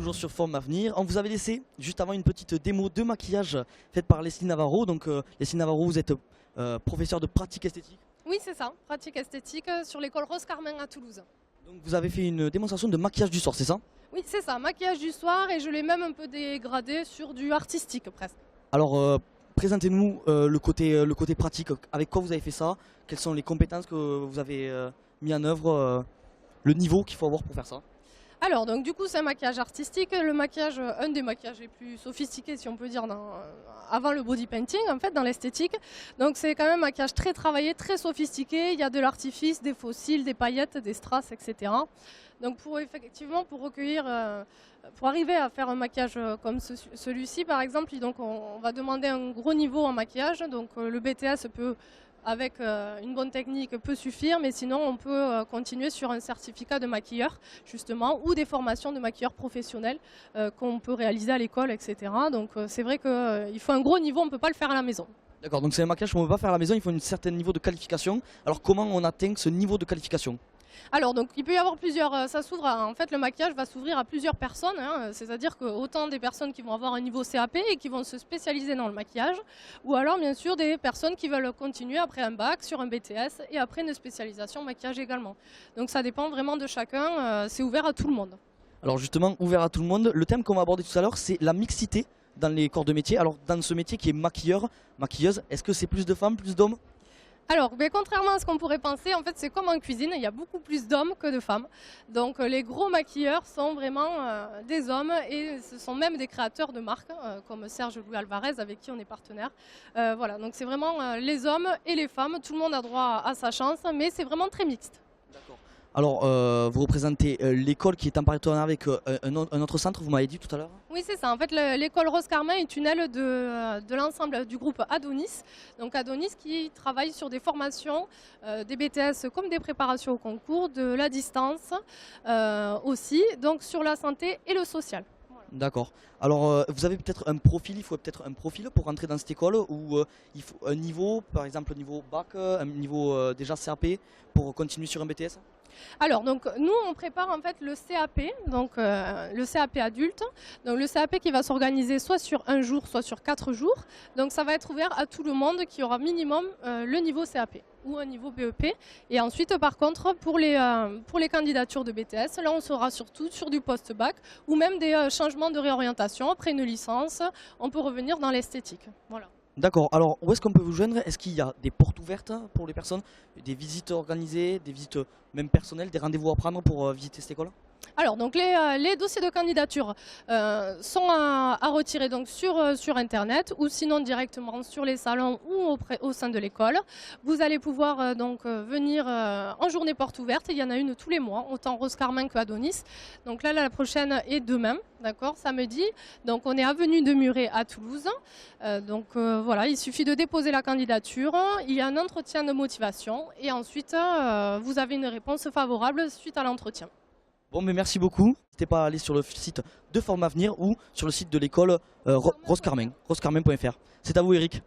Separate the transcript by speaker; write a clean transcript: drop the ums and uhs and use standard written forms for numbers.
Speaker 1: toujours sur Forme Avenir. On vous avait laissé juste avant une petite démo de maquillage faite par Leslie Navarro. Donc Leslie Navarro, vous êtes professeur de pratique esthétique.
Speaker 2: Oui, c'est ça, pratique esthétique sur l'école Rose Carmin à Toulouse.
Speaker 1: Donc vous avez fait une démonstration de maquillage du soir, c'est ça?
Speaker 2: Oui, c'est ça, maquillage du soir et je l'ai même un peu dégradé sur du artistique presque.
Speaker 1: Alors présentez-nous le côté pratique. Avec quoi vous avez fait ça? Quelles sont les compétences que vous avez mis en œuvre? Le niveau qu'il faut avoir pour faire ça?
Speaker 2: Alors, donc du coup, c'est un maquillage artistique, le maquillage, un des maquillages les plus sophistiqués, si on peut dire, avant le body painting, en fait, dans l'esthétique. Donc, c'est quand même un maquillage très travaillé, très sophistiqué. Il y a de l'artifice, des fossiles, des paillettes, des strass, etc. Donc, effectivement, pour recueillir, pour arriver à faire un maquillage comme celui-ci, par exemple, donc, on va demander un gros niveau en maquillage. Donc, le BTS peut avec une bonne technique peut suffire, mais sinon on peut continuer sur un certificat de maquilleur justement ou des formations de maquilleurs professionnels qu'on peut réaliser à l'école, etc. Donc c'est vrai qu'il faut un gros niveau, on ne peut pas le faire à la maison.
Speaker 1: D'accord, donc c'est un maquillage qu'on ne peut pas faire à la maison, il faut un certain niveau de qualification. Alors comment on atteint ce niveau de qualification?
Speaker 2: Alors donc il peut y avoir plusieurs, ça s'ouvre en fait le maquillage va s'ouvrir à plusieurs personnes, hein, c'est-à-dire que autant des personnes qui vont avoir un niveau CAP et qui vont se spécialiser dans le maquillage, ou alors bien sûr des personnes qui veulent continuer après un bac sur un BTS et après une spécialisation maquillage également. Donc ça dépend vraiment de chacun, c'est ouvert à tout le monde.
Speaker 1: Alors justement, ouvert à tout le monde, le thème qu'on va aborder tout à l'heure, c'est la mixité dans les corps de métier. Alors dans ce métier qui est maquilleur, maquilleuse, est-ce que c'est plus de femmes, plus d'hommes?
Speaker 2: Alors, contrairement à ce qu'on pourrait penser, en fait, c'est comme en cuisine, il y a beaucoup plus d'hommes que de femmes. Donc, les gros maquilleurs sont vraiment des hommes et ce sont même des créateurs de marques, comme Serge Louis Alvarez, avec qui on est partenaire. Voilà, donc c'est vraiment les hommes et les femmes, tout le monde a droit à sa chance, mais c'est vraiment très mixte.
Speaker 1: D'accord. Alors, vous représentez l'école qui est en partenariat avec un autre centre, vous m'avez dit tout à l'heure?
Speaker 2: Oui, c'est ça. En fait, l'école Rose Carmin est une aile de l'ensemble du groupe Adonis. Donc Adonis qui travaille sur des formations, des BTS comme des préparations au concours, de la distance aussi, donc sur la santé et le social. Voilà.
Speaker 1: D'accord. Alors, vous avez peut-être un profil, il faut peut-être un profil pour rentrer dans cette école ou il faut un niveau, par exemple, un niveau bac, un niveau déjà CAP pour continuer sur un BTS?
Speaker 2: Alors, donc, nous, on prépare en fait le CAP, donc le CAP adulte. Donc, le CAP qui va s'organiser soit sur un jour, soit sur 4 jours. Donc, ça va être ouvert à tout le monde qui aura minimum le niveau CAP ou un niveau BEP. Et ensuite, par contre, pour les candidatures de BTS, là, on sera surtout sur du post-bac ou même des changements de réorientation. Après une licence, on peut revenir dans l'esthétique. Voilà.
Speaker 1: D'accord, alors où est-ce qu'on peut vous joindre? Est-ce qu'il y a des portes ouvertes pour les personnes, des visites organisées, des visites même personnelles, des rendez-vous à prendre pour visiter cette école?
Speaker 2: Alors, donc les dossiers de candidature sont à retirer donc sur Internet ou sinon directement sur les salons ou au sein de l'école. Vous allez pouvoir venir en journée porte ouverte. Il y en a une tous les mois, autant Rose Carmin que Adonis. Donc là, la prochaine est demain, d'accord, samedi. Donc on est avenue de Muret à Toulouse. Voilà, il suffit de déposer la candidature. Il y a un entretien de motivation et ensuite vous avez une réponse favorable suite à l'entretien.
Speaker 1: Bon, mais merci beaucoup. N'hésitez pas à aller sur le site de Forme Avenir ou sur le site de l'école Rose Carmin, rosecarmin.fr. C'est à vous, Eric.